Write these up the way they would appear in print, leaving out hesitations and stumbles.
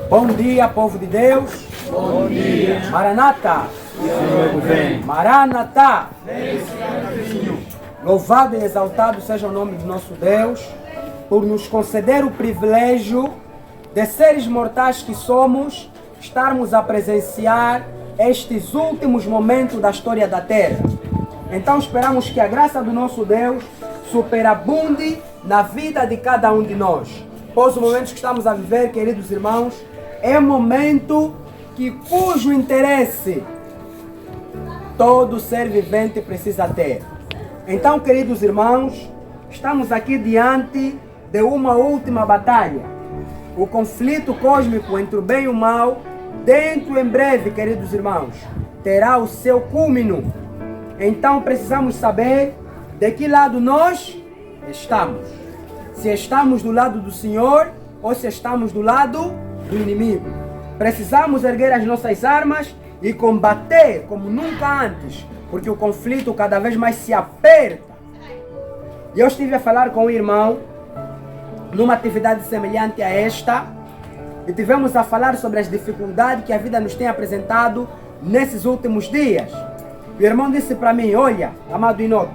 Bom dia, povo de Deus. Bom dia. Maranata. Senhor vem. Maranata. Louvado e exaltado seja o nome do nosso Deus por nos conceder o privilégio de seres mortais que somos, estarmos a presenciar estes últimos momentos da história da Terra. Então esperamos que a graça do nosso Deus superabunde na vida de cada um de nós. Pois os momentos que estamos a viver, queridos irmãos, é um momento cujo interesse todo ser vivente precisa ter. Então, queridos irmãos, estamos aqui diante de uma última batalha. O conflito cósmico entre o bem e o mal, dentro em breve, queridos irmãos, terá o seu cúmino. Então precisamos saber de que lado nós estamos. Se estamos do lado do Senhor ou se estamos do lado do inimigo. Precisamos erguer as nossas armas e combater como nunca antes, porque o conflito cada vez mais se aperta. E eu estive a falar com o irmão numa atividade semelhante a esta e tivemos a falar sobre as dificuldades que a vida nos tem apresentado nesses últimos dias. O irmão disse para mim: olha, amado Inoto,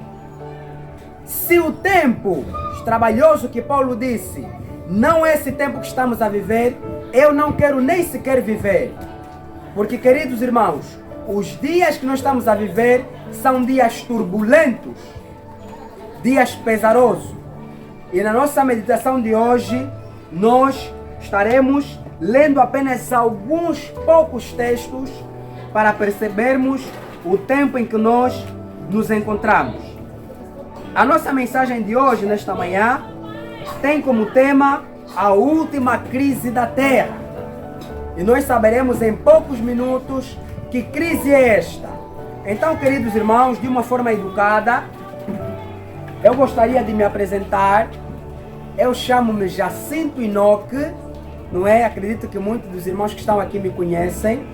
se o tempo trabalhoso que Paulo disse não é esse tempo que estamos a viver, eu não quero nem sequer viver. Porque, queridos irmãos, os dias que nós estamos a viver são dias turbulentos, dias pesarosos. E na nossa meditação de hoje, nós estaremos lendo apenas alguns poucos textos para percebermos o tempo em que nós nos encontramos. A nossa mensagem de hoje, nesta manhã, tem como tema a última crise da Terra. E nós saberemos em poucos minutos que crise é esta. Então, queridos irmãos, de uma forma educada, eu gostaria de me apresentar. Eu chamo-me Jacinto Inoque, não é? Acredito que muitos dos irmãos que estão aqui me conhecem.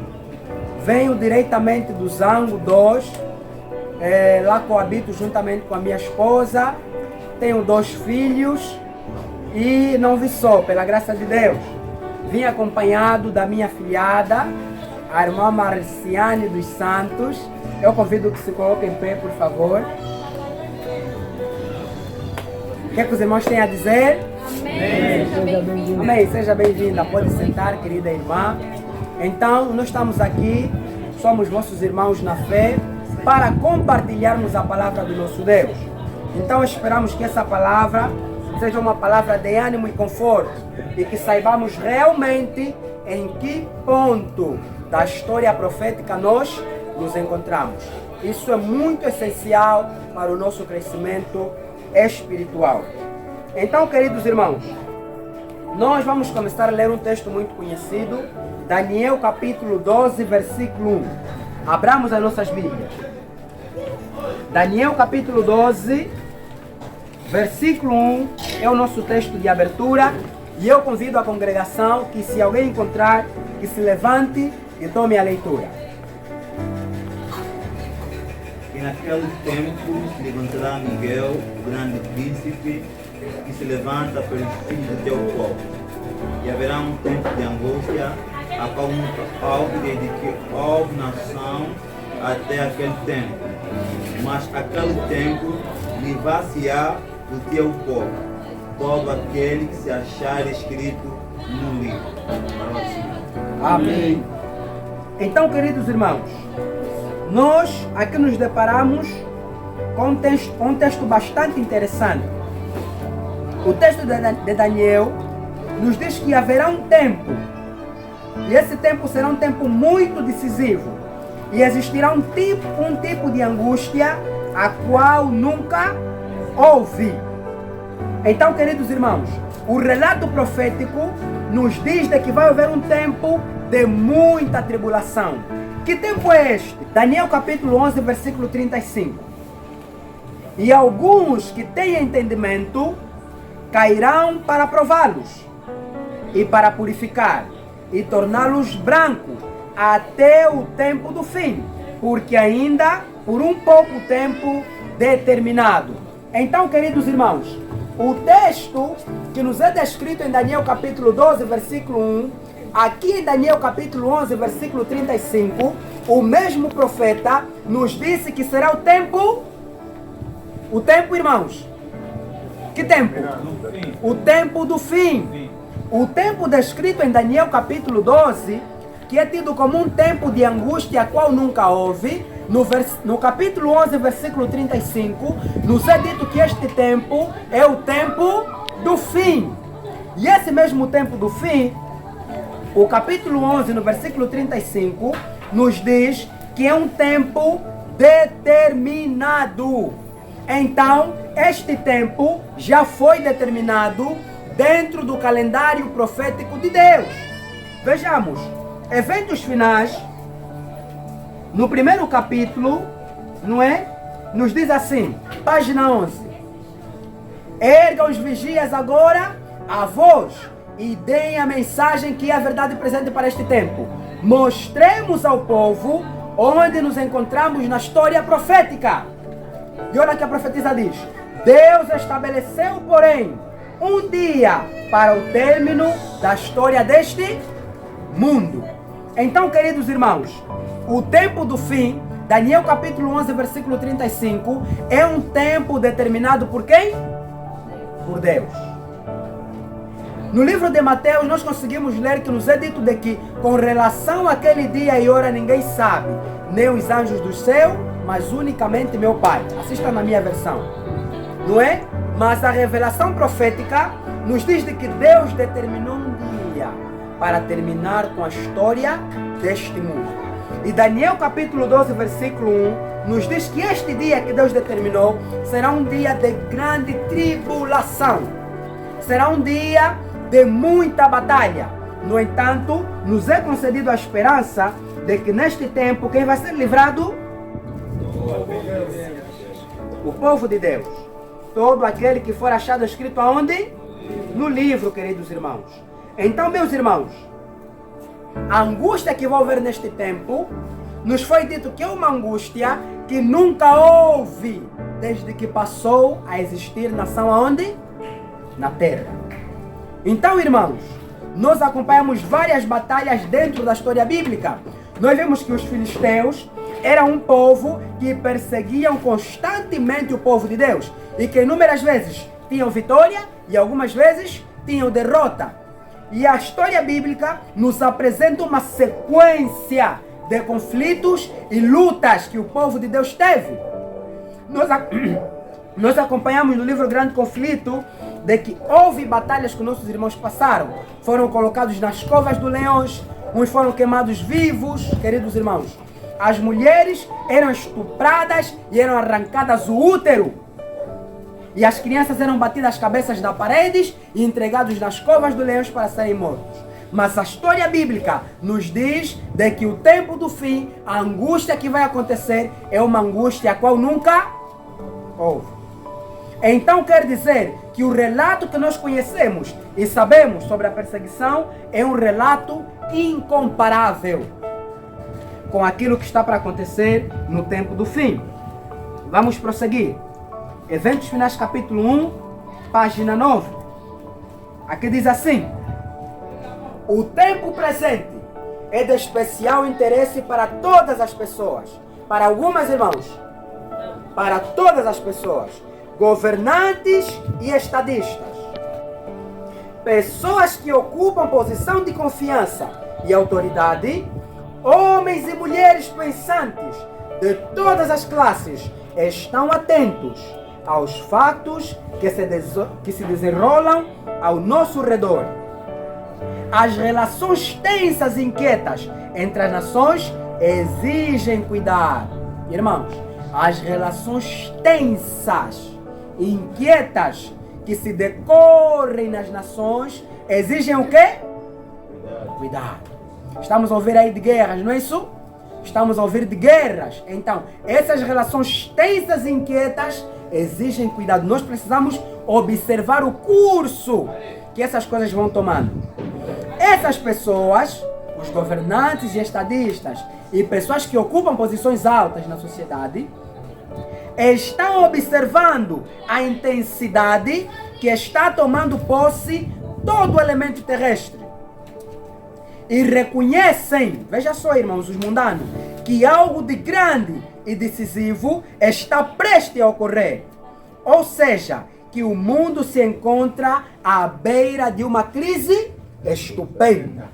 Venho diretamente do Zango 2, lá coabito juntamente com a minha esposa. Tenho 2 filhos e não vi só, pela graça de Deus. Vim acompanhado da minha filhada, a irmã Marciane dos Santos. Eu convido que se coloque em pé, por favor. O que os irmãos têm a dizer? Amém. Seja bem-vinda. Amém, seja bem-vinda. Pode sentar, querida irmã. Então, nós estamos aqui, somos vossos irmãos na fé, para compartilharmos a palavra do nosso Deus. Então, esperamos que essa palavra seja uma palavra de ânimo e conforto e que saibamos realmente em que ponto da história profética nós nos encontramos. Isso é muito essencial para o nosso crescimento espiritual. Então, queridos irmãos, nós vamos começar a ler um texto muito conhecido, Daniel capítulo 12, versículo 1. Abramos as nossas Bíblias. Daniel capítulo 12, versículo 1 é o nosso texto de abertura e eu convido a congregação que, se alguém encontrar, que se levante e tome a leitura. E naquele tempo levantará Miguel, o grande príncipe, que se levanta pelos filhos do teu povo. E haverá um tempo de angústia, a qual nunca houve desde que houve nação até aquele tempo. Mas aquele tempo livrar-se-á do teu povo, todo aquele que se achar escrito no livro. Amém. Então, queridos irmãos, nós aqui nos deparamos com um texto bastante interessante. O texto de Daniel nos diz que haverá um tempo, e esse tempo será um tempo muito decisivo, e existirá um tipo de angústia a qual nunca houve. Então, queridos irmãos, o relato profético nos diz de que vai haver um tempo de muita tribulação. Que tempo é este? Daniel capítulo 11, versículo 35. E alguns que têm entendimento cairão para prová-los e para purificar e torná-los brancos até o tempo do fim, porque ainda por um pouco tempo determinado. Então, queridos irmãos, o texto que nos é descrito em Daniel capítulo 12, versículo 1, aqui em Daniel capítulo 11, versículo 35, o mesmo profeta nos disse que será o tempo, irmãos, que tempo? O tempo do fim. O tempo descrito em Daniel capítulo 12, que é tido como um tempo de angústia, qual nunca houve, no capítulo 11, versículo 35, nos é dito que este tempo é o tempo do fim. E esse mesmo tempo do fim, o capítulo 11, no versículo 35, nos diz que é um tempo determinado. Então, este tempo já foi determinado dentro do calendário profético de Deus. Vejamos, eventos finais, no primeiro capítulo, não é? Nos diz assim, página 11. Ergam os vigias agora a voz e deem a mensagem que é a verdade presente para este tempo. Mostremos ao povo onde nos encontramos na história profética. E olha que a profetisa diz: Deus estabeleceu, porém, um dia para o término da história deste mundo. Então, queridos irmãos, o tempo do fim, Daniel capítulo 11, versículo 35, é um tempo determinado por quem? Por Deus. No livro de Mateus, nós conseguimos ler que nos é dito de que, com relação àquele dia e hora, ninguém sabe, nem os anjos do céu, mas unicamente meu Pai. Assista na minha versão. Não é? Mas a revelação profética nos diz de que Deus determinou um dia para terminar com a história deste mundo. E Daniel capítulo 12, versículo 1, nos diz que este dia que Deus determinou será um dia de grande tribulação. Será um dia de muita batalha. No entanto, nos é concedido a esperança de que neste tempo, quem vai ser livrado? O povo de Deus. Todo aquele que for achado escrito aonde? No livro, queridos irmãos. Então, meus irmãos, a angústia que vai haver neste tempo, nos foi dito que é uma angústia que nunca houve desde que passou a existir nação aonde? Na terra. Então, irmãos, nós acompanhamos várias batalhas dentro da história bíblica. Nós vemos que os filisteus eram um povo que perseguiam constantemente o povo de Deus e que inúmeras vezes tinham vitória e algumas vezes tinham derrota. E a história bíblica nos apresenta uma sequência de conflitos e lutas que o povo de Deus teve. Nós acompanhamos no livro Grande Conflito de que houve batalhas que nossos irmãos passaram. Foram colocados nas covas dos leões, uns foram queimados vivos, queridos irmãos. As mulheres eram estupradas e eram arrancadas o útero. E as crianças eram batidas as cabeças das paredes e entregados nas covas dos leões para serem mortos. Mas a história bíblica nos diz de que o tempo do fim, a angústia que vai acontecer, é uma angústia a qual nunca houve. Então quer dizer que o relato que nós conhecemos e sabemos sobre a perseguição é um relato incomparável com aquilo que está para acontecer no tempo do fim. Vamos prosseguir. Eventos Finais, capítulo 1, página 9. Aqui diz assim: o tempo presente é de especial interesse para todas as pessoas. Para algumas, irmãos, para todas as pessoas, governantes e estadistas, pessoas que ocupam posição de confiança e autoridade, homens e mulheres pensantes de todas as classes estão atentos aos fatos que se desenrolam ao nosso redor. As relações tensas e inquietas entre as nações exigem cuidado. Irmãos, as relações tensas e inquietas que se decorrem nas nações exigem o quê? Cuidado. Estamos a ouvir aí de guerras, não é isso? Estamos a ouvir de guerras. Então, essas relações tensas e inquietas exigem cuidado. Nós precisamos observar o curso que essas coisas vão tomando. Essas pessoas, os governantes e estadistas e pessoas que ocupam posições altas na sociedade, estão observando a intensidade que está tomando posse todo o elemento terrestre. e reconhecem, veja só, irmãos, os mundanos, que algo de grande e decisivo está prestes a ocorrer. Ou seja, que o mundo se encontra à beira de uma crise estupenda.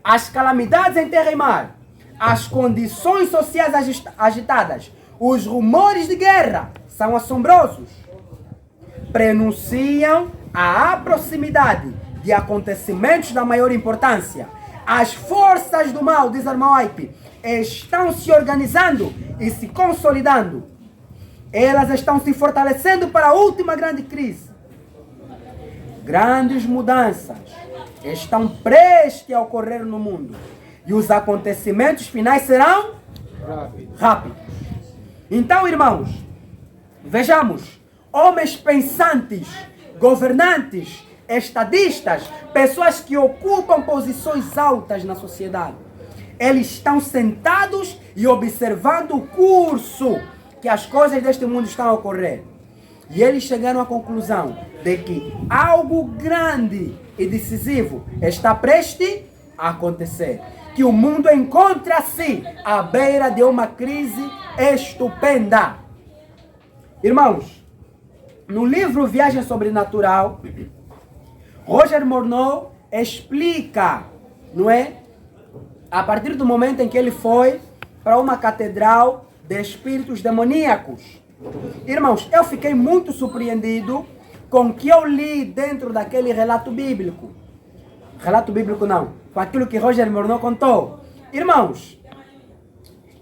As calamidades em terra e mar, as condições sociais agitadas, os rumores de guerra são assombrosos. Prenunciam a proximidade de acontecimentos da maior importância. As forças do mal, diz irmão Aipe, estão se organizando e se consolidando. Elas estão se fortalecendo para a última grande crise. Grandes mudanças estão prestes a ocorrer no mundo. E os acontecimentos finais serão rápidos. Então, irmãos, vejamos, homens pensantes, governantes, estadistas, pessoas que ocupam posições altas na sociedade, eles estão sentados e observando o curso que as coisas deste mundo estão a ocorrer. E eles chegaram à conclusão de que algo grande e decisivo está prestes a acontecer. Que o mundo encontra-se à beira de uma crise estupenda. Irmãos, no livro Viagem Sobrenatural, Roger Morneau explica, não é? A partir do momento em que ele foi para uma catedral de espíritos demoníacos. Irmãos, eu fiquei muito surpreendido com o que eu li dentro daquele relato bíblico. Relato bíblico não, com aquilo que Roger Morneau contou. Irmãos,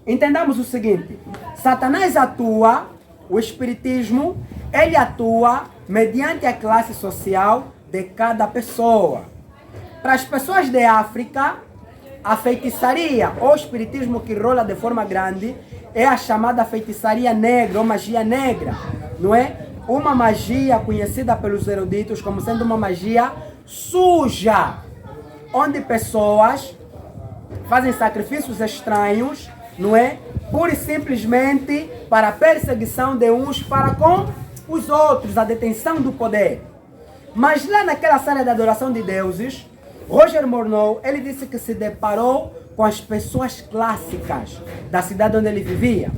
entendamos o seguinte: Satanás atua, o espiritismo, ele atua mediante a classe social de cada pessoa. Para as pessoas de África, a feitiçaria ou espiritismo que rola de forma grande é a chamada feitiçaria negra ou magia negra, não é? Uma magia conhecida pelos eruditos como sendo uma magia suja, onde pessoas fazem sacrifícios estranhos, não é? Pura e simplesmente para a perseguição de uns para com os outros, a detenção do poder. Mas lá naquela sala de adoração de deuses, Roger Morneau, ele disse que se deparou com as pessoas clássicas da cidade onde ele vivia.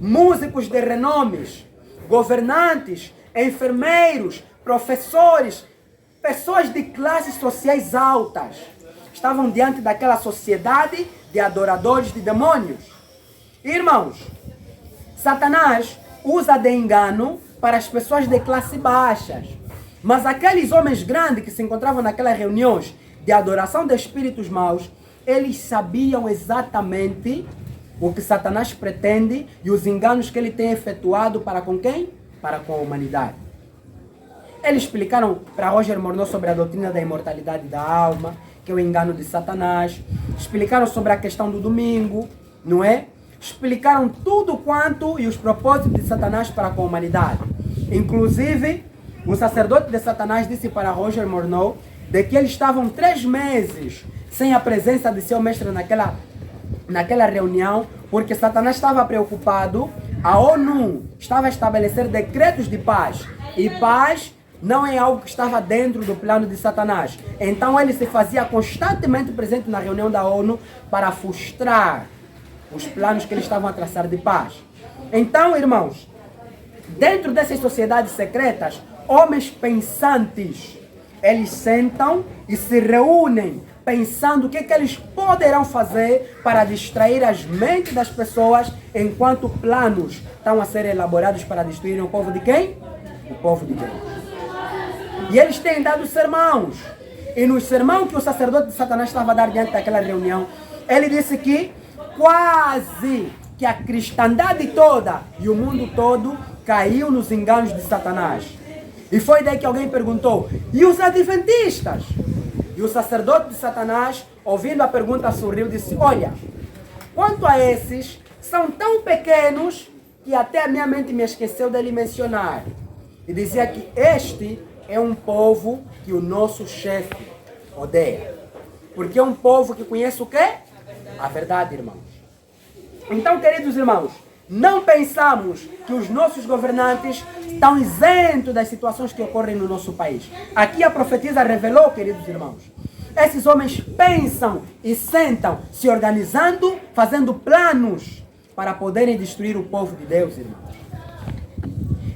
Músicos de renomes, governantes, enfermeiros, professores, pessoas de classes sociais altas. Estavam diante daquela sociedade de adoradores de demônios. Irmãos, Satanás usa de engano para as pessoas de classe baixas. Mas aqueles homens grandes que se encontravam naquelas reuniões de adoração de espíritos maus, eles sabiam exatamente o que Satanás pretende e os enganos que ele tem efetuado para com quem? Para com a humanidade. Eles explicaram para Roger Morneau sobre a doutrina da imortalidade da alma, que é o engano de Satanás. Explicaram sobre a questão do domingo, não é? Explicaram tudo quanto e os propósitos de Satanás para com a humanidade. Inclusive, o sacerdote de Satanás disse para Roger Morneau de que eles estavam 3 meses sem a presença de seu mestre naquela reunião, porque Satanás estava preocupado. A ONU estava a estabelecer decretos de paz, e paz não é algo que estava dentro do plano de Satanás. Então ele se fazia constantemente presente na reunião da ONU para frustrar os planos que eles estavam a traçar de paz. Então, irmãos, dentro dessas sociedades secretas, homens pensantes, eles sentam e se reúnem pensando o que eles poderão fazer para distrair as mentes das pessoas enquanto planos estão a ser elaborados para destruir o povo de quem? O povo de Deus. E eles têm dado sermãos. E no sermão que o sacerdote de Satanás estava a dar diante daquela reunião, ele disse que quase que a cristandade toda e o mundo todo caiu nos enganos de Satanás. E foi daí que alguém perguntou: e os adventistas? E o sacerdote de Satanás, ouvindo a pergunta, sorriu e disse: olha, quanto a esses, são tão pequenos que até a minha mente me esqueceu de lhe mencionar. E dizia que este é um povo que o nosso chefe odeia. Porque é um povo que conhece o quê? A verdade, irmãos. Então, queridos irmãos, não pensamos que os nossos governantes estão isentos das situações que ocorrem no nosso país. Aqui a profetisa revelou, queridos irmãos, Esses homens pensam e sentam, se organizando, fazendo planos para poderem destruir o povo de Deus, irmãos.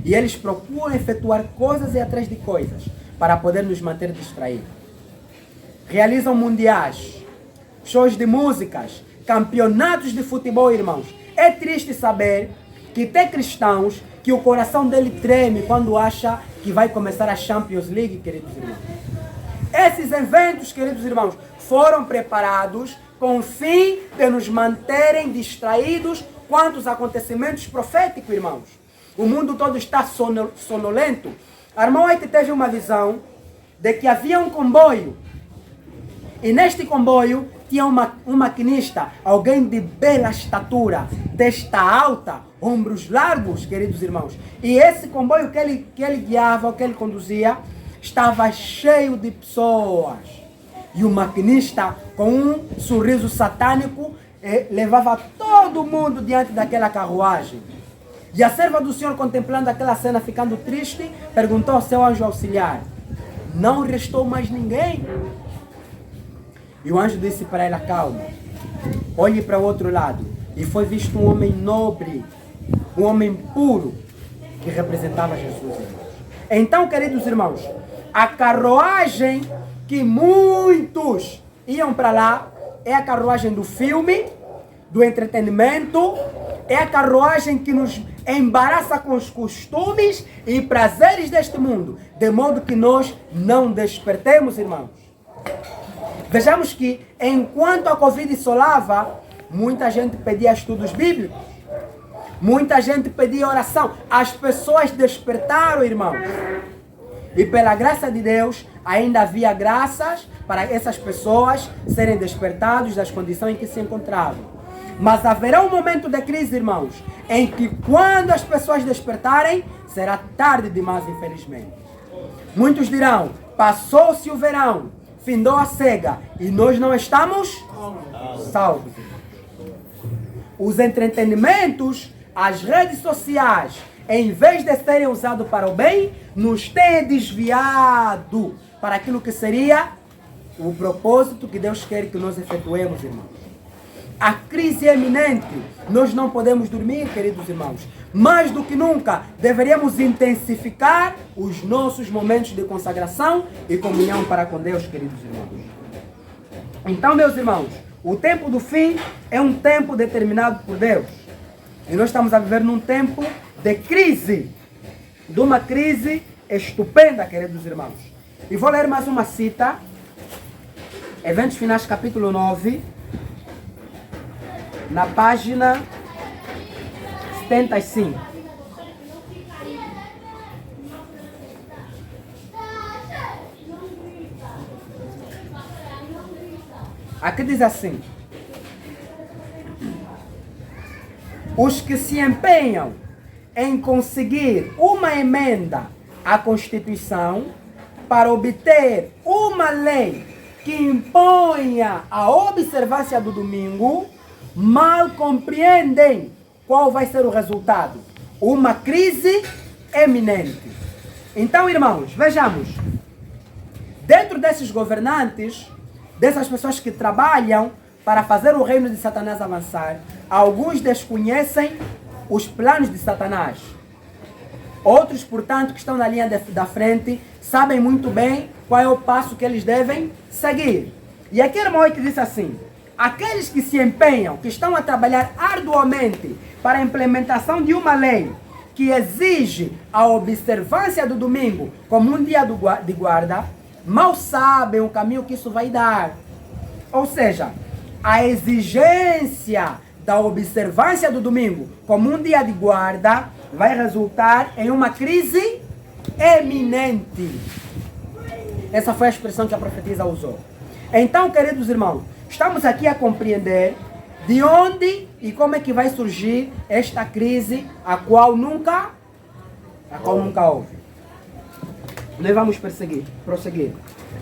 E eles procuram efetuar coisas e atrás de coisas para poder nos manter distraídos. Realizam mundiais, shows de músicas, campeonatos de futebol, irmãos. É triste saber que tem cristãos que o coração dele treme quando acha que vai começar a Champions League, queridos irmãos. Esses eventos, queridos irmãos, foram preparados com o fim de nos manterem distraídos quanto aos acontecimentos proféticos, irmãos. O mundo todo está sonolento. Irmão White teve uma visão de que havia um comboio. E neste comboio tinha um maquinista, alguém de bela estatura, testa alta, ombros largos, queridos irmãos. E esse comboio que ele guiava, que ele conduzia, estava cheio de pessoas. E o maquinista, com um sorriso satânico, levava todo mundo diante daquela carruagem. E a serva do Senhor, contemplando aquela cena, ficando triste, perguntou ao seu anjo auxiliar: não restou mais ninguém? E o anjo disse para ela: calma, olhe para o outro lado. E foi visto um homem nobre, um homem puro, que representava Jesus, irmãos. Então, queridos irmãos, a carruagem que muitos iam para lá é a carruagem do filme, do entretenimento, é a carruagem que nos embaraça com os costumes e prazeres deste mundo, de modo que nós não despertemos, irmãos. Vejamos que, enquanto a Covid assolava, muita gente pedia estudos bíblicos, muita gente pedia oração. As pessoas despertaram, irmãos. E pela graça de Deus, ainda havia graças para essas pessoas serem despertadas das condições em que se encontravam. Mas haverá um momento de crise, irmãos, em que quando as pessoas despertarem, será tarde demais, infelizmente. Muitos dirão: passou-se o verão, findou a cega, e nós não estamos salvos. Os entretenimentos, as redes sociais, em vez de serem usados para o bem, nos têm desviado para aquilo que seria o propósito que Deus quer que nós efetuemos, irmãos. A crise é iminente. Nós não podemos dormir, queridos irmãos. Mais do que nunca, deveríamos intensificar os nossos momentos de consagração e comunhão para com Deus, queridos irmãos. Então, meus irmãos, o tempo do fim é um tempo determinado por Deus. E nós estamos a viver num tempo de crise. De uma crise estupenda, queridos irmãos. E vou ler mais uma cita. Eventos Finais, capítulo 9. Na página 75. Aqui diz assim: os que se empenham em conseguir uma emenda à Constituição para obter uma lei que imponha a observância do domingo, mal compreendem qual vai ser o resultado. Uma crise eminente. Então, irmãos, vejamos. Dentro desses governantes, dessas pessoas que trabalham para fazer o reino de Satanás avançar, alguns desconhecem os planos de Satanás. Outros, portanto, que estão na linha da frente, sabem muito bem qual é o passo que eles devem seguir. E aqui, irmão, que disse assim: aqueles que se empenham, que estão a trabalhar arduamente para a implementação de uma lei que exige a observância do domingo como um dia de guarda, mal sabem o caminho que isso vai dar. Ou seja, a exigência da observância do domingo como um dia de guarda vai resultar em uma crise eminente. Essa foi a expressão que a profetisa usou. Então, queridos irmãos, estamos aqui a compreender de onde e como é que vai surgir esta crise a qual nunca houve. Nós vamos prosseguir.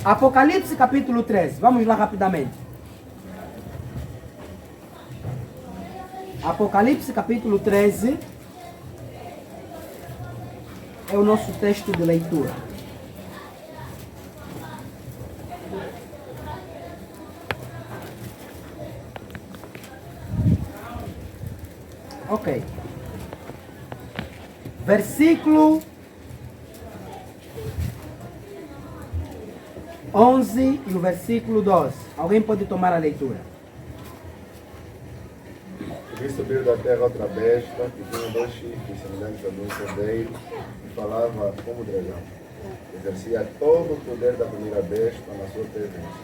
Apocalipse capítulo 13. Vamos lá rapidamente. Apocalipse capítulo 13 é o nosso texto de leitura. Ok. Versículo 11 e o versículo 12. Alguém pode tomar a leitura? Vi subir da terra outra besta, que tinha 2 chifres semelhantes a de um cordeiro, e falava como dragão. Exercia todo o poder da primeira besta na sua presença.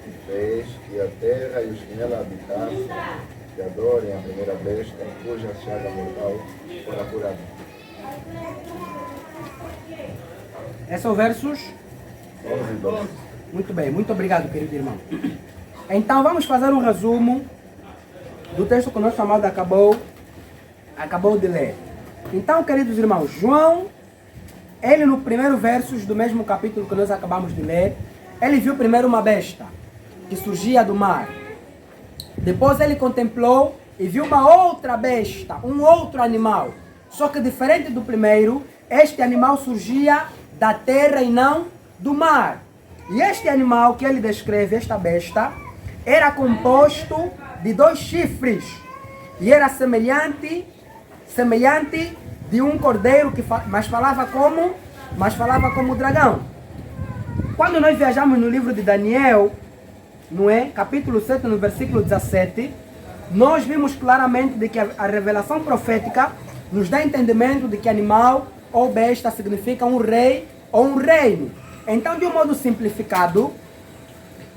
E fez que a terra e os que nela habitassem, que adorem a primeira besta, cuja chaga mortal fora curada. Esses são versos? 11 e 12. Muito bem, muito obrigado, querido irmão. Então vamos fazer um resumo do texto que o nosso amado acabou de ler. Então, queridos irmãos, João, ele no primeiro versos do mesmo capítulo que nós acabamos de ler, ele viu primeiro uma besta que surgia do mar. Depois ele contemplou e viu uma outra besta, um outro animal. Só que diferente do primeiro, este animal surgia da terra e não do mar. E este animal que ele descreve, esta besta, era composto de 2 chifres. E era semelhante de um cordeiro, mas falava como dragão. Quando nós viajamos no livro de Daniel, não é? Capítulo 7, no versículo 17, nós vimos claramente de que a revelação profética nos dá entendimento de que animal ou besta significa um rei ou um reino. Então, de um modo simplificado,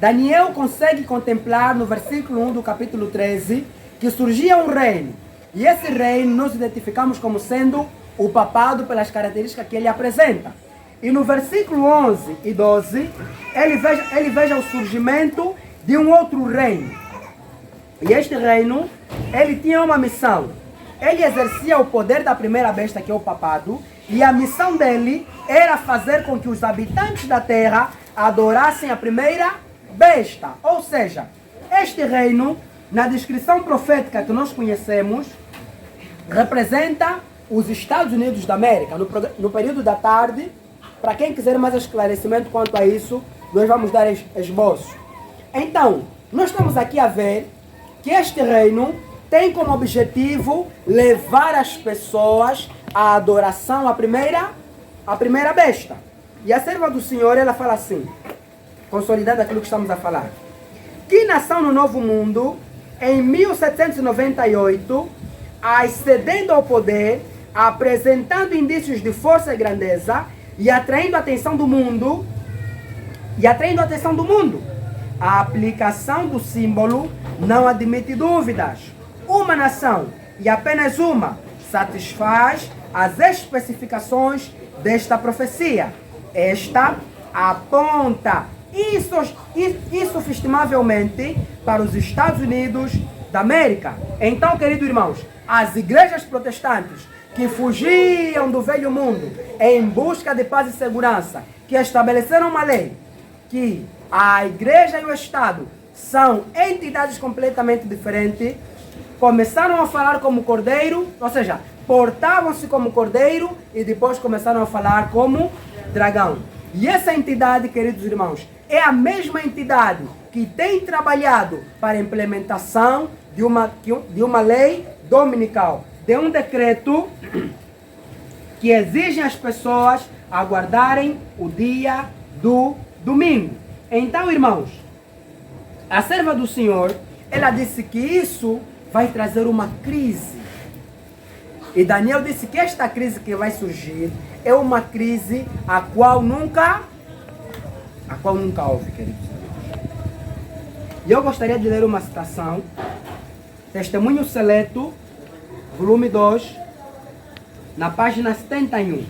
Daniel consegue contemplar no versículo 1 do capítulo 13 que surgia um reino. E esse reino nós identificamos como sendo o papado pelas características que ele apresenta. E no versículo 11 e 12, ele veja o surgimento de um outro reino. E este reino, ele tinha uma missão. Ele exercia o poder da primeira besta, que é o papado, e a missão dele era fazer com que os habitantes da terra adorassem a primeira besta. Ou seja, este reino, na descrição profética que nós conhecemos, representa os Estados Unidos da América. No período da tarde, para quem quiser mais esclarecimento quanto a isso, nós vamos dar esboço. Então, nós estamos aqui a ver que este reino tem como objetivo levar as pessoas à adoração à primeira besta. E a serva do Senhor, ela fala assim, consolidando aquilo que estamos a falar. Que nação no Novo Mundo, em 1798, ascendendo ao poder, apresentando indícios de força e grandeza e atraindo a atenção do mundo, a aplicação do símbolo não admite dúvidas. Uma nação, e apenas uma, satisfaz as especificações desta profecia. Esta aponta insufestimavelmente para os Estados Unidos da América. Então, queridos irmãos, as igrejas protestantes que fugiam do velho mundo em busca de paz e segurança, que estabeleceram uma lei que a igreja e o Estado são entidades completamente diferentes, começaram a falar como cordeiro, ou seja, portavam-se como cordeiro e depois começaram a falar como dragão. E essa entidade, queridos irmãos, é a mesma entidade que tem trabalhado para a implementação de uma lei dominical, de um decreto que exige às pessoas aguardarem o dia do domingo. Então, irmãos, a serva do Senhor, ela disse que isso vai trazer uma crise. E Daniel disse que esta crise que vai surgir é uma crise a qual nunca houve, queridos amigos. E eu gostaria de ler uma citação, Testemunho Seleto, volume 2, na página 71.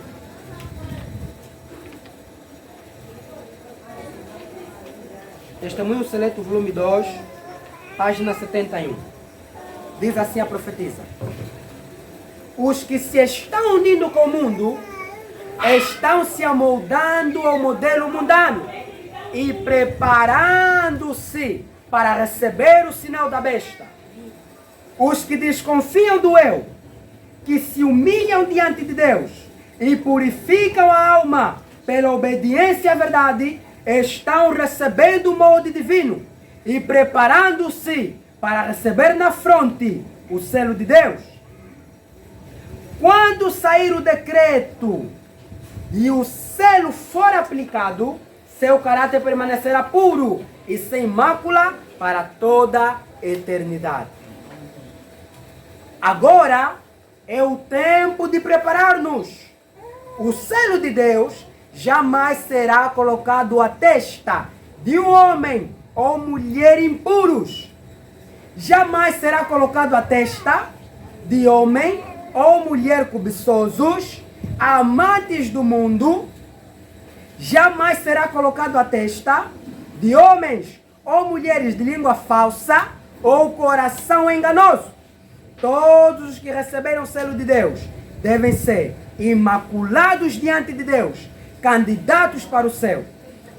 Testemunho Seleto, volume 2, página 71. Diz assim a profetisa: os que se estão unindo com o mundo estão se amoldando ao modelo mundano e preparando-se para receber o sinal da besta. Os que desconfiam do eu, que se humilham diante de Deus e purificam a alma pela obediência à verdade, estão recebendo o molde divino e preparando-se para receber na fronte o selo de Deus. Quando sair o decreto e o selo for aplicado, seu caráter permanecerá puro e sem mácula para toda a eternidade. Agora é o tempo de preparar-nos. O selo de Deus jamais será colocado à testa de um homem ou mulher impuros. Jamais será colocado à testa de homem ou mulher cobiçosos, amantes do mundo. Jamais será colocado à testa de homens ou mulheres de língua falsa ou coração enganoso. Todos os que receberam o selo de Deus devem ser imaculados diante de Deus, candidatos para o céu.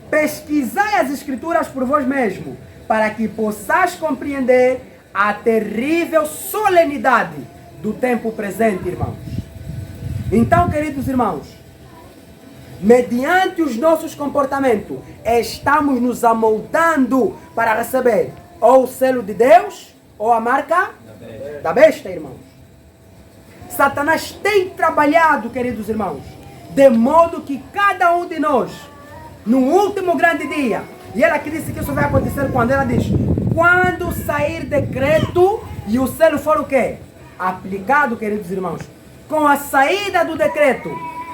Pesquisai as Escrituras por vós mesmo, para que possais compreender a terrível solenidade do tempo presente, irmãos. Então, queridos irmãos, mediante os nossos comportamentos, estamos nos amoldando para receber ou o selo de Deus ou a marca da besta, irmãos. Satanás tem trabalhado, queridos irmãos, de modo que cada um de nós, no último grande dia, e ela que disse que isso vai acontecer quando? Ela diz, quando sair decreto e o selo for o quê? Aplicado, queridos irmãos. Com a saída do decreto,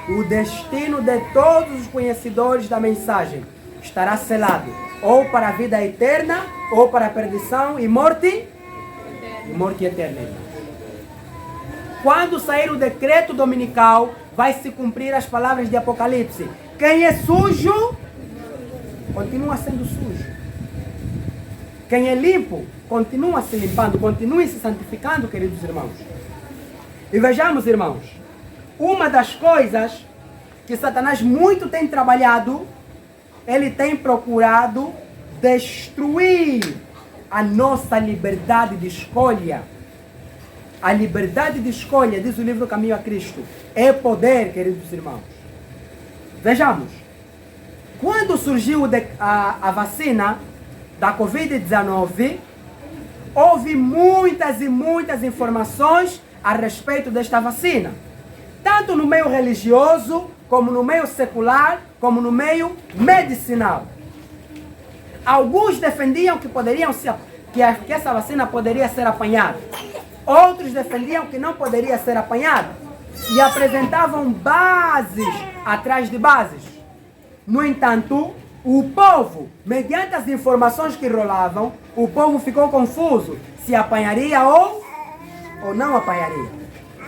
o destino de todos os conhecedores da mensagem estará selado, ou para a vida eterna, ou para a perdição e morte eterna. Quando sair o decreto dominical, vai se cumprir as palavras de Apocalipse. Quem é sujo, continua sendo sujo. Quem é limpo, continua se limpando, continue se santificando, queridos irmãos. E vejamos, irmãos, uma das coisas que Satanás muito tem trabalhado, ele tem procurado destruir a nossa liberdade de escolha. A liberdade de escolha, diz o livro Caminho a Cristo, é poder, queridos irmãos. Vejamos, quando surgiu a vacina da Covid-19, houve muitas e muitas informações a respeito desta vacina. Tanto no meio religioso, como no meio secular, como no meio medicinal. Alguns defendiam que essa vacina poderia ser apanhada. Outros defendiam que não poderia ser apanhada. E apresentavam bases atrás de bases. No entanto, o povo, mediante as informações que rolavam, o povo ficou confuso se apanharia ou não apanharia.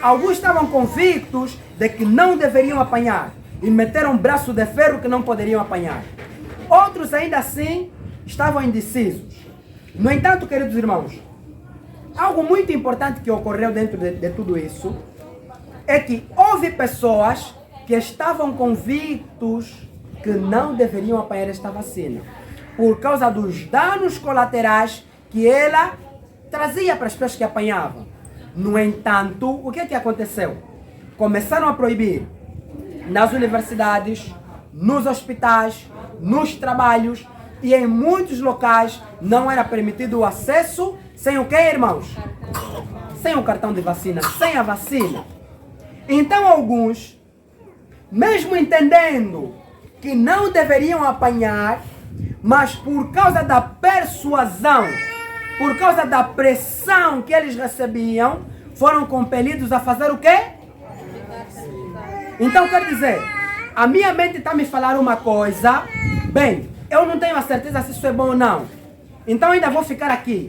Alguns estavam convictos de que não deveriam apanhar e meteram um braço de ferro que não poderiam apanhar. Outros ainda assim estavam indecisos. No entanto, queridos irmãos, algo muito importante que ocorreu dentro de tudo isso é que houve pessoas que estavam convictos que não deveriam apanhar esta vacina por causa dos danos colaterais que ela trazia para as pessoas que apanhavam. No entanto, o que aconteceu? Começaram a proibir nas universidades, nos hospitais, nos trabalhos e em muitos locais não era permitido o acesso sem o quê, irmãos? Sem o cartão de vacina, sem a vacina. Então alguns, mesmo entendendo que não deveriam apanhar, mas por causa da persuasão, por causa da pressão que eles recebiam, foram compelidos a fazer o quê? Então quer dizer, a minha mente está me falando uma coisa, bem, eu não tenho a certeza se isso é bom ou não, então ainda vou ficar aqui,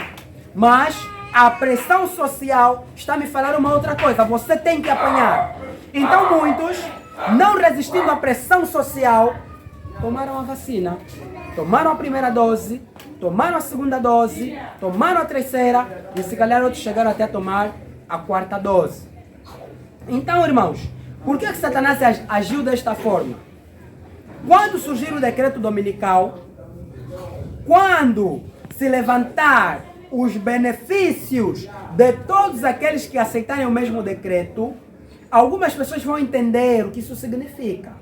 mas a pressão social está me falando uma outra coisa, você tem que apanhar. Então muitos, não resistindo à pressão social, tomaram a vacina, tomaram a primeira dose, tomaram a segunda dose, tomaram a terceira e se calhar outros chegaram até a tomar a quarta dose. Então, irmãos, por que Satanás agiu desta forma? Quando surgir o decreto dominical, quando se levantar os benefícios de todos aqueles que aceitarem o mesmo decreto, algumas pessoas vão entender o que isso significa.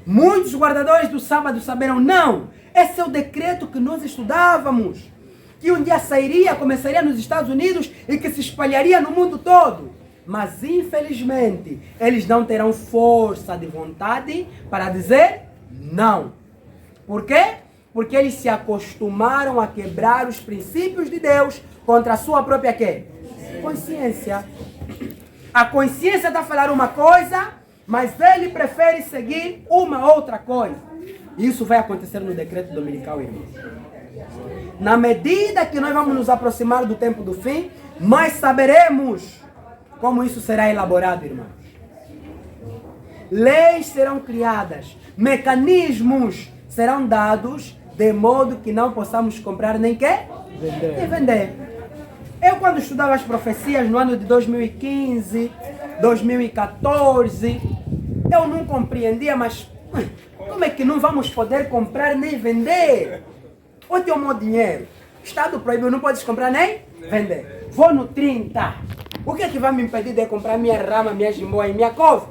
Muitos guardadores do sábado saberão, não, esse é o decreto que nós estudávamos, que um dia sairia, começaria nos Estados Unidos e que se espalharia no mundo todo. Mas infelizmente, eles não terão força de vontade para dizer não. Por quê? Porque eles se acostumaram a quebrar os princípios de Deus contra a sua própria quê? Consciência. A consciência está a falar uma coisa, mas ele prefere seguir uma outra coisa. Isso vai acontecer no decreto dominical, irmãos. Na medida que nós vamos nos aproximar do tempo do fim, mais saberemos como isso será elaborado, irmãos. Leis serão criadas, mecanismos serão dados, de modo que não possamos comprar nem quê? Nem vender. Eu, quando estudava as profecias no ano de 2015, 2014, eu não compreendia, mas como é que não vamos poder comprar nem vender? Ou tem o meu dinheiro? Estado proibiu, não podes comprar nem vender. Vou no 30. O que é que vai me impedir de comprar minha rama, minha jimbó e minha couve?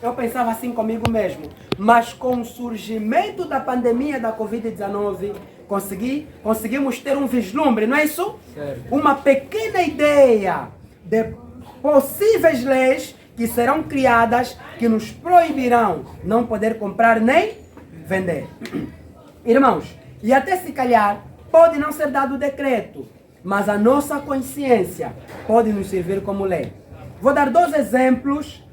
Eu pensava assim comigo mesmo. Mas com o surgimento da pandemia da Covid-19, conseguimos ter um vislumbre, não é isso? Certo. Uma pequena ideia de possíveis leis que serão criadas que nos proibirão não poder comprar nem vender. Irmãos, e até se calhar pode não ser dado o decreto, mas a nossa consciência pode nos servir como lei. Vou dar 2 exemplos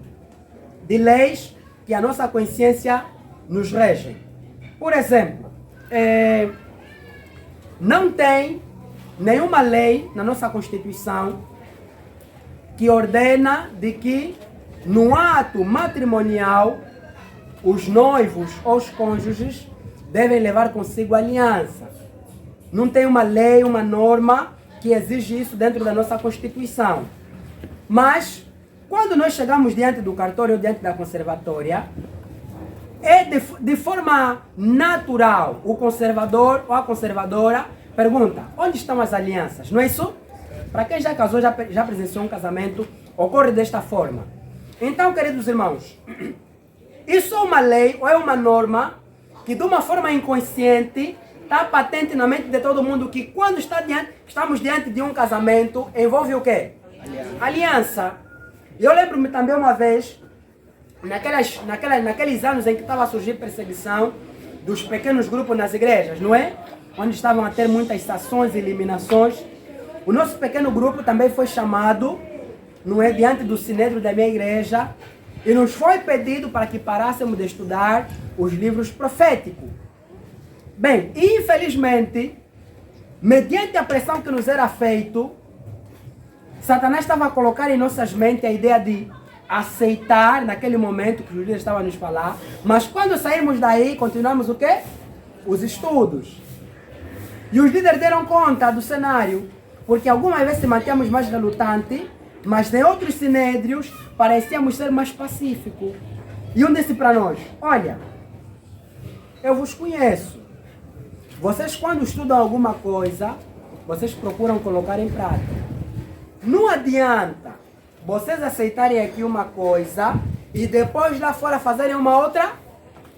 de leis que a nossa consciência nos rege. Por exemplo, não tem nenhuma lei na nossa Constituição que ordena de que no ato matrimonial os noivos ou os cônjuges devem levar consigo aliança. Não tem uma lei, uma norma que exige isso dentro da nossa Constituição. Mas, quando nós chegamos diante do cartório ou diante da conservatória, é de forma natural, o conservador ou a conservadora pergunta, onde estão as alianças? Não é isso? Para quem já casou, já presenciou um casamento, ocorre desta forma. Então, queridos irmãos, isso é uma lei ou é uma norma que de uma forma inconsciente está patente na mente de todo mundo que quando estamos diante de um casamento, envolve o quê? Aliança. Eu lembro-me também uma vez, naqueles anos em que estava a surgir perseguição dos pequenos grupos nas igrejas, não é? Onde estavam a ter muitas sanções e eliminações. O nosso pequeno grupo também foi chamado, não é, diante do sinédrio da minha igreja, e nos foi pedido para que parássemos de estudar os livros proféticos. Bem, infelizmente, mediante a pressão que nos era feito, Satanás estava a colocar em nossas mentes a ideia de aceitar naquele momento que os líderes estavam a nos falar, mas quando sairmos daí, continuamos o quê? Os estudos. E os líderes deram conta do cenário, porque algumas vezes se mantínhamos mais relutantes, mas em outros sinédrios parecíamos ser mais pacíficos. E um disse para nós, olha, eu vos conheço. Vocês quando estudam alguma coisa, vocês procuram colocar em prática. Não adianta vocês aceitarem aqui uma coisa e depois lá fora fazerem uma outra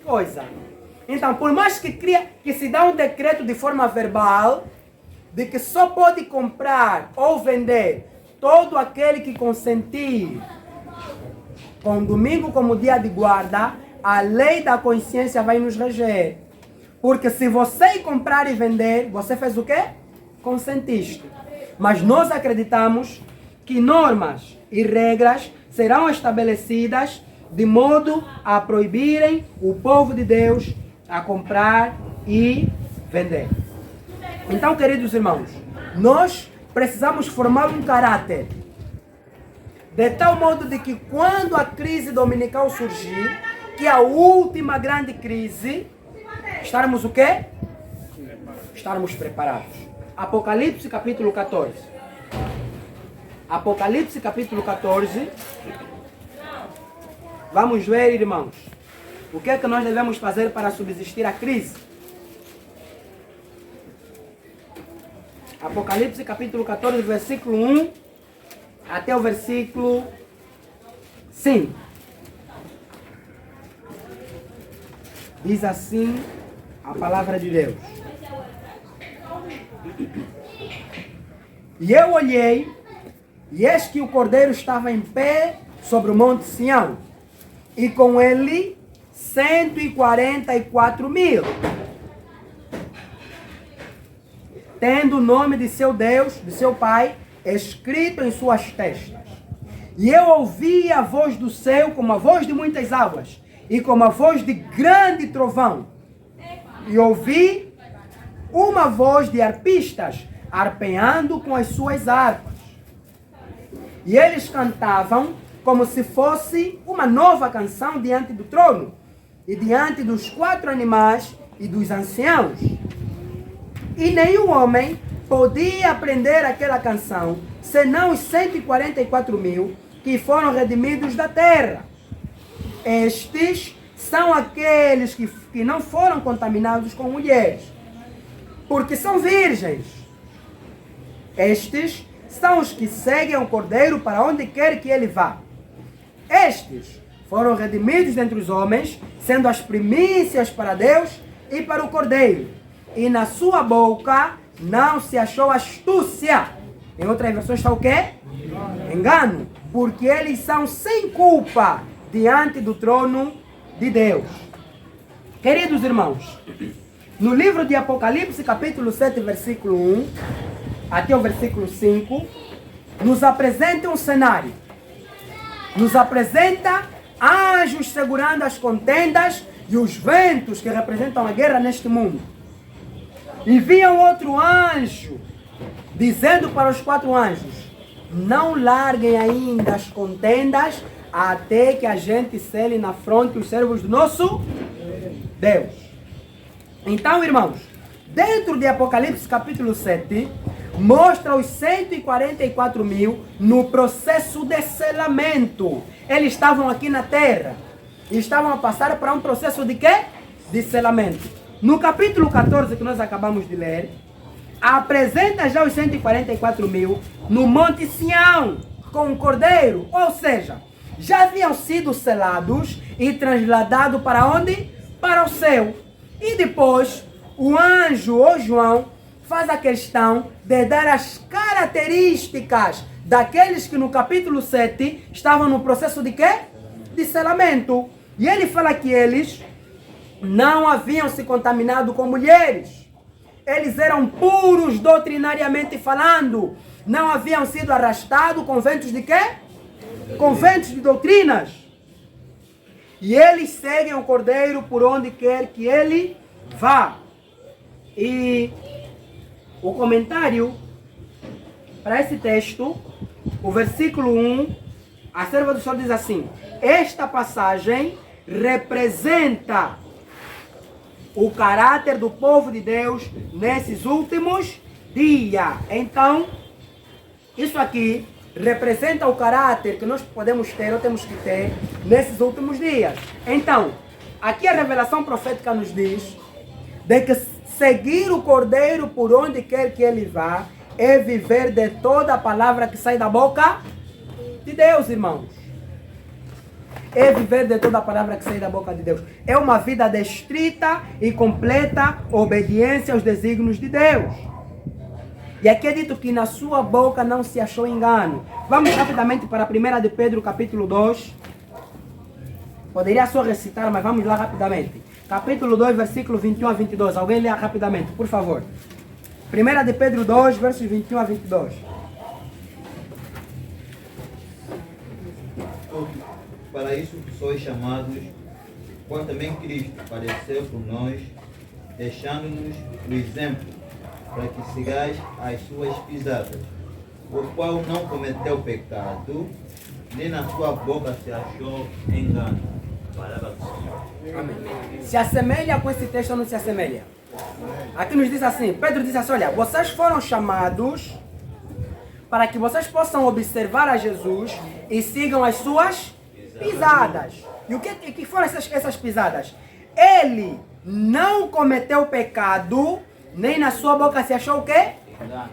coisa. Então, por mais que se dá um decreto de forma verbal, de que só pode comprar ou vender todo aquele que consentir com domingo como dia de guarda, a lei da consciência vai nos reger. Porque se você comprar e vender, você fez o quê? Consentiste. Mas nós acreditamos que normas e regras serão estabelecidas de modo a proibirem o povo de Deus a comprar e vender. Então, queridos irmãos, nós precisamos formar um caráter de tal modo de que quando a crise dominical surgir, que é a última grande crise, estarmos o quê? Estarmos preparados. Apocalipse capítulo 14. Apocalipse capítulo 14. Vamos ver, irmãos, o que é que nós devemos fazer para subsistir à crise. Apocalipse capítulo 14, versículo 1 até o versículo 5. Diz assim a palavra de Deus. E eu olhei, E eis que o cordeiro estava em pé sobre o monte Sião, e com ele 144.000, tendo o nome de seu Deus, de seu Pai, escrito em suas testas. E eu ouvi a voz do céu como a voz de muitas águas, e como a voz de grande trovão. E ouvi uma voz de arpistas, arpeando com as suas harpas. E eles cantavam como se fosse uma nova canção diante do trono, e diante dos 4 animais e dos anciãos. E nenhum homem podia aprender aquela canção, senão os 144.000 que foram redimidos da terra. Estes são aqueles que não foram contaminados com mulheres, porque são virgens. Estes são os que seguem o Cordeiro para onde quer que ele vá. Estes foram redimidos dentre os homens, sendo as primícias para Deus e para o Cordeiro. E na sua boca não se achou astúcia. Em outras versões está o quê? Engano. Porque eles são sem culpa diante do trono de Deus. Queridos irmãos, no livro de Apocalipse, capítulo 7, versículo 1, até o versículo 5, nos apresenta um cenário. Nos apresenta anjos segurando as contendas e os ventos que representam a guerra neste mundo. E via um outro anjo dizendo para os 4 anjos: não larguem ainda as contendas até que a gente sele na fronte os servos do nosso Deus. Então, irmãos, dentro de Apocalipse capítulo 7, mostra os 144.000 no processo de selamento. Eles estavam aqui na terra e estavam a passar para um processo de quê? De selamento. No capítulo 14 que nós acabamos de ler, apresenta já os 144.000 no Monte Sião com o Cordeiro, ou seja, já haviam sido selados e transladados para onde? Para o céu. E depois o anjo ou João faz a questão de dar as características daqueles que no capítulo 7 estavam no processo de quê? De selamento. E ele fala que eles não haviam se contaminado com mulheres. Eles eram puros doutrinariamente falando. Não haviam sido arrastados com ventos de quê? Com ventos de doutrinas. E eles seguem o Cordeiro por onde quer que ele vá. E o comentário para esse texto, o versículo 1, a serva do Senhor diz assim: esta passagem representa o caráter do povo de Deus nesses últimos dias. Então, isso aqui representa o caráter que nós podemos ter ou temos que ter nesses últimos dias. Então, aqui a revelação profética nos diz de que seguir o Cordeiro por onde quer que ele vá é viver de toda a palavra que sai da boca de Deus, irmãos. É viver de toda a palavra que sai da boca de Deus. É uma vida de estrita e completa obediência aos desígnios de Deus. E aqui é dito que na sua boca não se achou engano. Vamos rapidamente para 1 de Pedro, capítulo 2. Poderia só recitar, mas vamos lá rapidamente. Capítulo 2, versículo 21 a 22. Alguém lê rapidamente, por favor. 1 de Pedro 2, versos 21 a 22. Para isso sois chamados, quando também Cristo padeceu por nós, deixando-nos o exemplo, para que sigais as suas pisadas, o qual não cometeu pecado, nem na sua boca se achou engano. Palavra do Senhor. Amém. Se assemelha com esse texto ou não se assemelha? Aqui nos diz assim, Pedro diz assim: olha, vocês foram chamados para que vocês possam observar a Jesus e sigam as suas pisadas. E o que foram essas pisadas? Ele não cometeu pecado, nem na sua boca se achou o quê?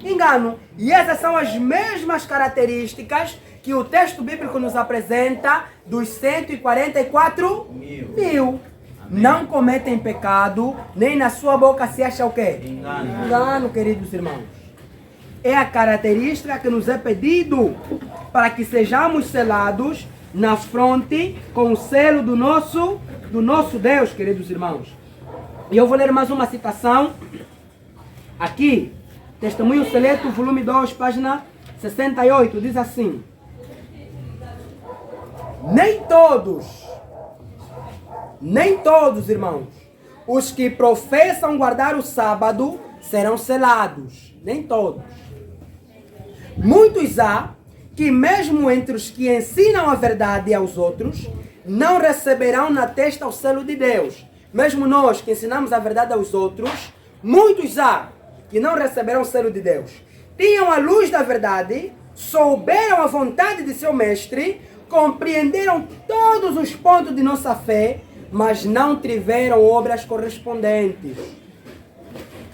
Engano. E essas são as mesmas características que o texto bíblico nos apresenta dos 144.000. Não cometem pecado, nem na sua boca se acha o quê? Engano, queridos irmãos. é a característica que nos é pedido para que sejamos selados na fronte com o selo do nosso Deus, queridos irmãos. E eu vou ler mais uma citação aqui, Testemunho Seleto, volume 2, página 68, diz assim: nem todos, irmãos, os que professam guardar o sábado serão selados. Nem todos. Muitos há que, mesmo entre os que ensinam a verdade aos outros, não receberão na testa o selo de Deus. Mesmo nós que ensinamos a verdade aos outros, muitos há que não receberão o selo de Deus. Tinham a luz da verdade, souberam a vontade de seu mestre, compreenderam todos os pontos de nossa fé, mas não tiveram obras correspondentes.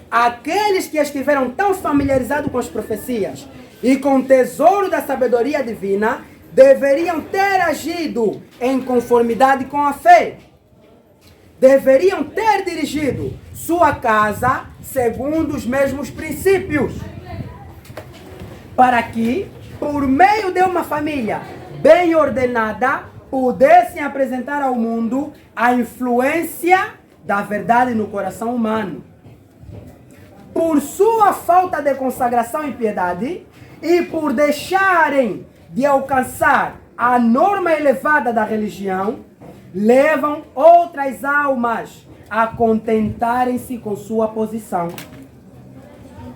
Aqueles que estiveram tão familiarizados com as profecias e com o tesouro da sabedoria divina, deveriam ter agido em conformidade com a fé. Deveriam ter dirigido sua casa segundo os mesmos princípios, para que, por meio de uma família bem ordenada, pudessem apresentar ao mundo a influência da verdade no coração humano. Por sua falta de consagração e piedade, e por deixarem de alcançar a norma elevada da religião, levam outras almas a contentarem-se com sua posição.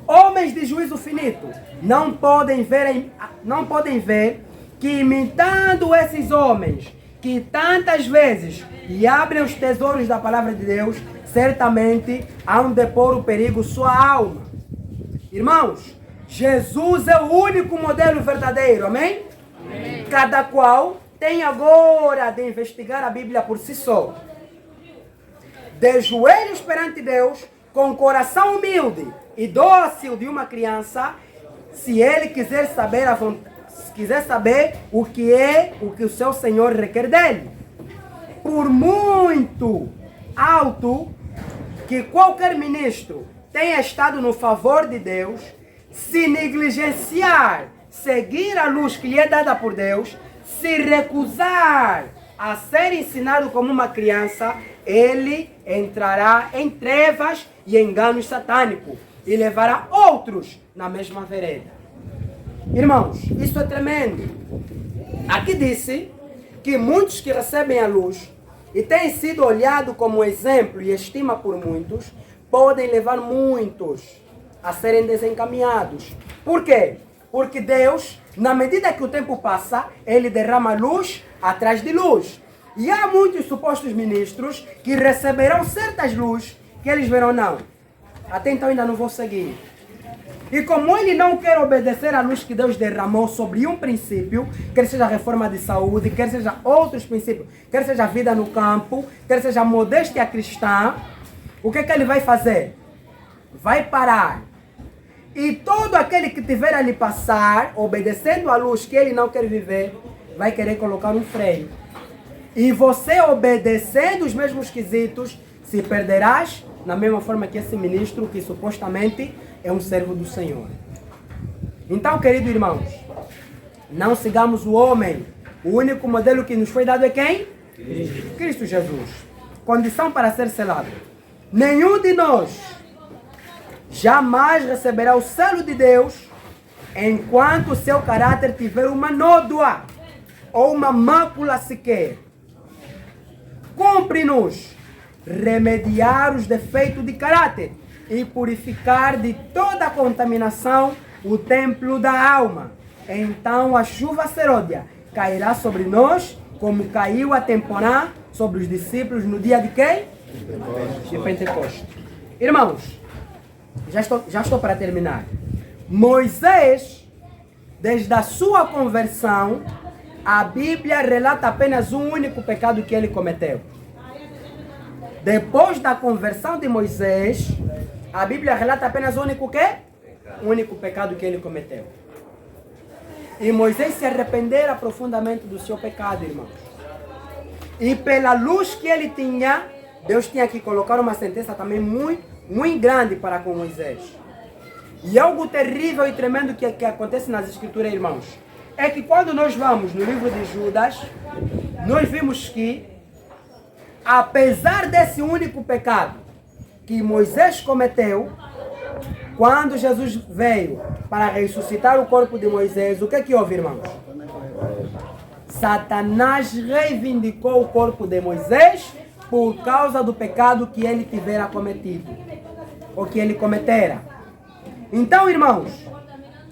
Homens de juízo finito não podem ver que, imitando esses homens que tantas vezes lhe abrem os tesouros da palavra de Deus, certamente hão de pôr o perigo sua alma. Irmãos, Jesus é o único modelo verdadeiro, amém? Amém. Cada qual tem agora de investigar a Bíblia por si só. De joelhos perante Deus, com o coração humilde e dócil de uma criança, se ele quiser saber o que o seu Senhor requer dele. Por muito alto que qualquer ministro tenha estado no favor de Deus, se negligenciar seguir a luz que lhe é dada por Deus, se recusar a ser ensinado como uma criança, ele entrará em trevas e enganos satânicos e levará outros na mesma vereda. Irmãos, isso é tremendo. Aqui disse que muitos que recebem a luz e têm sido olhados como exemplo e estima por muitos, podem levar muitos a serem desencaminhados. Por quê? Porque Deus, na medida que o tempo passa, Ele derrama luz atrás de luz. E há muitos supostos ministros que receberão certas luzes que eles verão, não, até então ainda não vou seguir. E como ele não quer obedecer à luz que Deus derramou sobre um princípio, quer seja a reforma de saúde, quer seja outros princípios, quer seja a vida no campo, quer seja a modéstia cristã, o que ele vai fazer? Vai parar. E todo aquele que tiver a lhe passar, obedecendo à luz que ele não quer viver, vai querer colocar um freio. E você, obedecendo os mesmos quesitos, se perderás na mesma forma que esse ministro, que supostamente é um servo do Senhor. Então, queridos irmãos, não sigamos o homem. O único modelo que nos foi dado é quem? Cristo Jesus. Condição para ser selado. Nenhum de nós jamais receberá o selo de Deus enquanto o seu caráter tiver uma nódoa ou uma mácula sequer. Cumpre-nos remediar os defeitos de caráter e purificar de toda a contaminação o templo da alma. Então a chuva serôdia cairá sobre nós, como caiu a temporã sobre os discípulos no dia de quem? De Pentecostes. Irmãos, já estou para terminar. Moisés, desde a sua conversão, a Bíblia relata apenas um único pecado que ele cometeu. Depois da conversão de Moisés, a Bíblia relata apenas o único quê? O único pecado que ele cometeu. E Moisés se arrependera profundamente do seu pecado, irmãos. E pela luz que ele tinha, Deus tinha que colocar uma sentença também muito grande para com Moisés. E algo terrível e tremendo que acontece nas Escrituras, irmãos, é que quando nós vamos no livro de Judas, nós vimos que, apesar desse único pecado que Moisés cometeu, quando Jesus veio para ressuscitar o corpo de Moisés, o que houve, irmãos? Satanás reivindicou o corpo de Moisés por causa do pecado que ele tivera cometido, ou que ele cometera. Então, irmãos,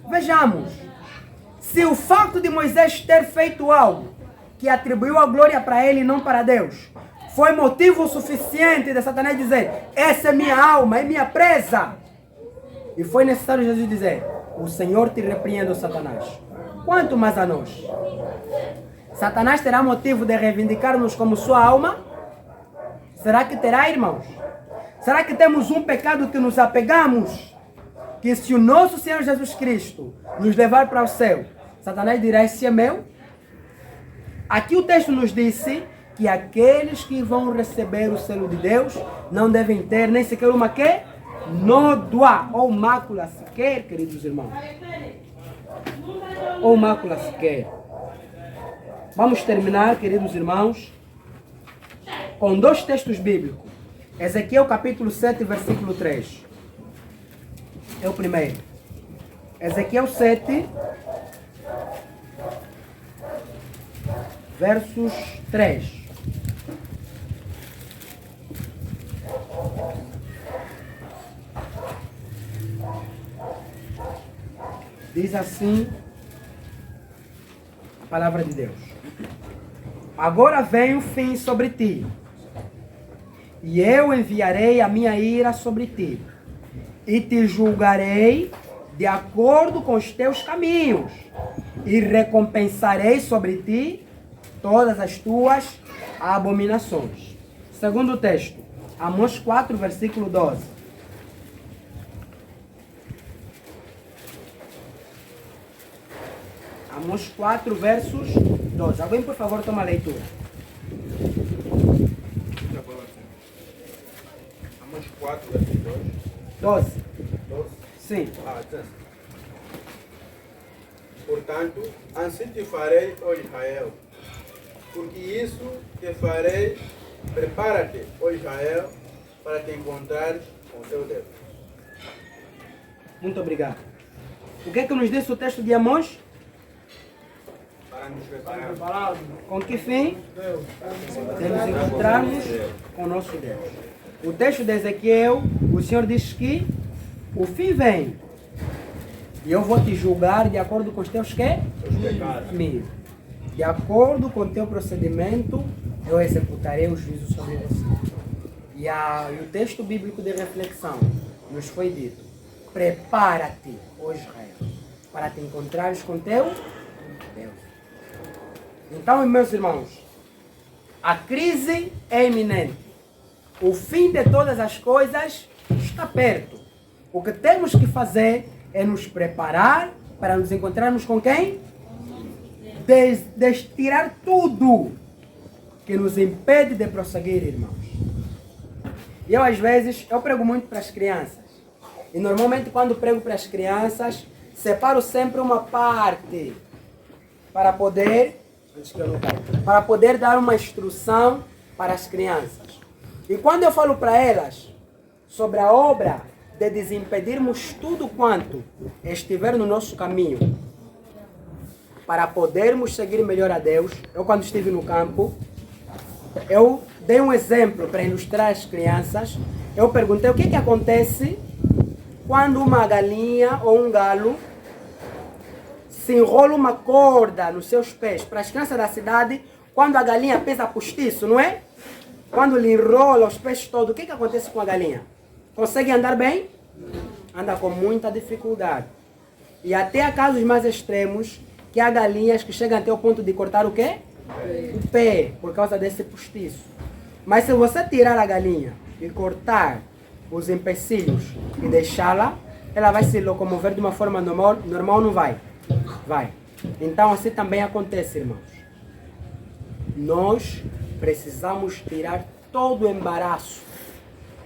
vejamos, se o fato de Moisés ter feito algo que atribuiu a glória para ele e não para Deus, foi motivo suficiente de Satanás dizer, essa é minha alma, é minha presa. E foi necessário Jesus dizer, o Senhor te repreende, Satanás. Quanto mais a nós? Satanás terá motivo de reivindicar-nos como sua alma? Será que terá, irmãos? Será que temos um pecado que nos apegamos? Que se o nosso Senhor Jesus Cristo nos levar para o céu, Satanás dirá, esse é meu? Aqui o texto nos disse que aqueles que vão receber o selo de Deus não devem ter nem sequer uma que? Nódoa ou mácula sequer, queridos irmãos. Ou mácula sequer. Vamos terminar, queridos irmãos, com dois textos bíblicos. Ezequiel capítulo 7, versículo 3. É o primeiro. Ezequiel 7, versos 3. Diz assim a palavra de Deus. Agora vem o fim sobre ti, e eu enviarei a minha ira sobre ti, e te julgarei de acordo com os teus caminhos, e recompensarei sobre ti todas as tuas abominações. Segundo texto, Amós 4, versículo 12. Amós 4, versos 12. Alguém, por favor, toma a leitura. Amós 4, versículo 12. 12. Sim. Diz assim. Portanto, assim te farei, ó Israel, porque isso te farei, prepara-te, ó Israel, para te encontrares com teu Deus. Muito obrigado. O que é que nos disse o texto de Amós? Para nos preparar. Com que fim? Temos encontrarmos com o nosso Deus. O texto de Ezequiel, o Senhor diz que o fim vem. E eu vou te julgar de acordo com os teus quê? Caminhos. De acordo com o teu procedimento, eu executarei o juízo sobre você. E o texto bíblico de reflexão nos foi dito: prepara-te, ó Israel, para te encontrares com teu Deus. Então, meus irmãos, a crise é iminente. O fim de todas as coisas está perto. O que temos que fazer é nos preparar para nos encontrarmos com quem? Tirar tudo que nos impede de prosseguir, irmãos. E eu, às vezes, eu prego muito para as crianças. E normalmente, quando prego para as crianças, separo sempre uma parte para poder dar uma instrução para as crianças. E quando eu falo para elas sobre a obra de desimpedirmos tudo quanto estiver no nosso caminho para podermos seguir melhor a Deus, eu quando estive no campo, eu dei um exemplo para ilustrar as crianças. Eu perguntei o que acontece quando uma galinha ou um galo se enrola uma corda nos seus pés. Para as crianças da cidade, quando a galinha pesa postiço, não é? Quando lhe enrola os pés todos, o que acontece com a galinha? Consegue andar bem? Anda com muita dificuldade. E até há casos mais extremos que há galinhas que chegam até o ponto de cortar o quê? O pé, por causa desse postiço. Mas se você tirar a galinha e cortar os empecilhos e deixá-la, ela vai se locomover de uma forma normal, não vai? Vai. Então assim também acontece, irmãos. Nós precisamos tirar todo o embaraço,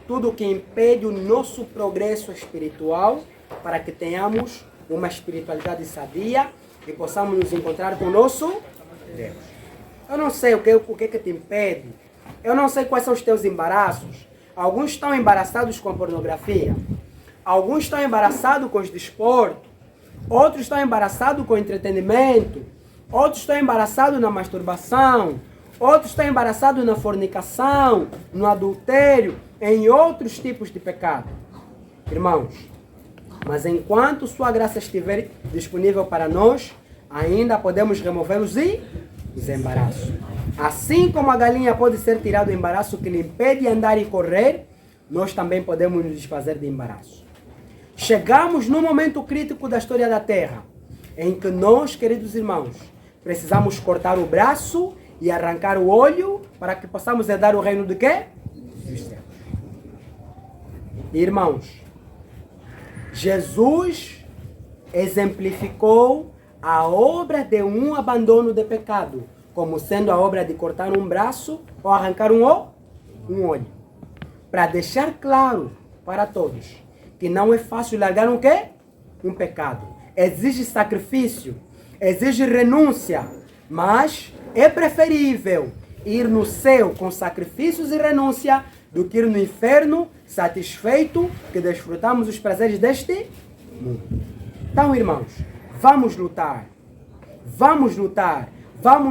tudo que impede o nosso progresso espiritual para que tenhamos uma espiritualidade sadia e possamos nos encontrar com o nosso Deus. Eu não sei o que te impede. Eu não sei quais são os teus embaraços. Alguns estão embaraçados com a pornografia. Alguns estão embaraçados com os desportos. Outros estão embaraçados com o entretenimento. Outros estão embaraçados na masturbação. Outros estão embaraçados na fornicação, no adultério, em outros tipos de pecado. Irmãos, mas enquanto sua graça estiver disponível para nós, ainda podemos remover os embaraços. Assim como a galinha pode ser tirada do embaraço que lhe impede andar e correr, nós também podemos nos desfazer de embaraço. Chegamos num momento crítico da história da Terra, em que nós, queridos irmãos, precisamos cortar o braço e arrancar o olho para que possamos herdar o reino de quê? Dos céus. Irmãos, Jesus exemplificou a obra de um abandono de pecado como sendo a obra de cortar um braço ou arrancar um olho. Para deixar claro para todos que não é fácil largar um quê? Um pecado. Exige sacrifício, exige renúncia, mas é preferível ir no céu com sacrifícios e renúncia do que ir no inferno satisfeito que desfrutamos os prazeres deste mundo. Então, irmãos, vamos lutar, vamos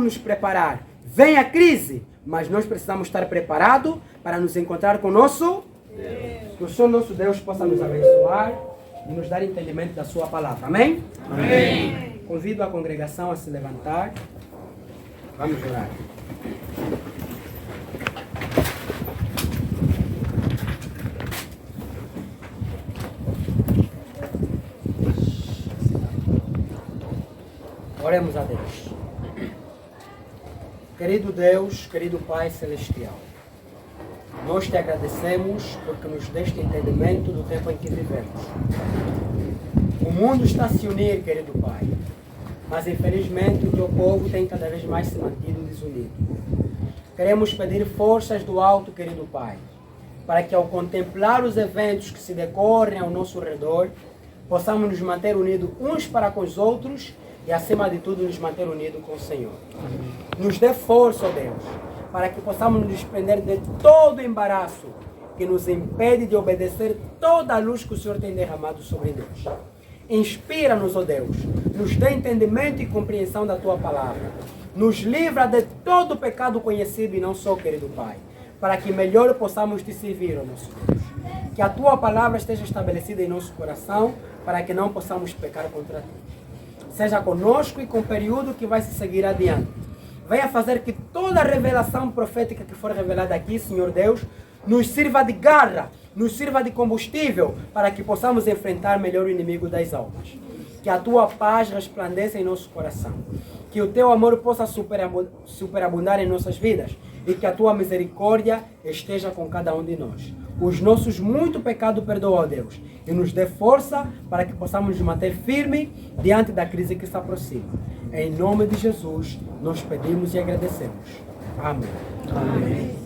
nos preparar. Vem a crise, mas nós precisamos estar preparados para nos encontrar com o nosso Deus. Que o Senhor nosso Deus possa nos abençoar e nos dar entendimento da sua palavra. Amém? Amém. Convido a congregação a se levantar. Vamos orar. Oremos a Deus. Querido Deus, querido Pai Celestial, nós te agradecemos porque nos deste entendimento do tempo em que vivemos. O mundo está a se unir, querido Pai, mas infelizmente o teu povo tem cada vez mais se mantido desunido. Queremos pedir forças do alto, querido Pai, para que ao contemplar os eventos que se decorrem ao nosso redor, possamos nos manter unidos uns para com os outros e, acima de tudo, nos manter unidos com o Senhor. Nos dê força, ó Deus, para que possamos nos desprender de todo embaraço que nos impede de obedecer toda a luz que o Senhor tem derramado sobre nós. Inspira-nos, ó Deus, nos dê entendimento e compreensão da Tua palavra. Nos livra de todo pecado conhecido e não só, querido Pai, para que melhor possamos te servir, ó nosso Deus. Que a Tua palavra esteja estabelecida em nosso coração, para que não possamos pecar contra Ti. Seja conosco e com o período que vai se seguir adiante. Venha fazer que toda a revelação profética que for revelada aqui, Senhor Deus, nos sirva de garra, nos sirva de combustível, para que possamos enfrentar melhor o inimigo das almas. Que a Tua paz resplandeça em nosso coração. Que o Teu amor possa superabundar em nossas vidas. E que a Tua misericórdia esteja com cada um de nós. Os nossos muitos pecados perdoa, ó Deus, e nos dê força para que possamos nos manter firmes diante da crise que se aproxima. Em nome de Jesus, nós pedimos e agradecemos. Amém. Amém.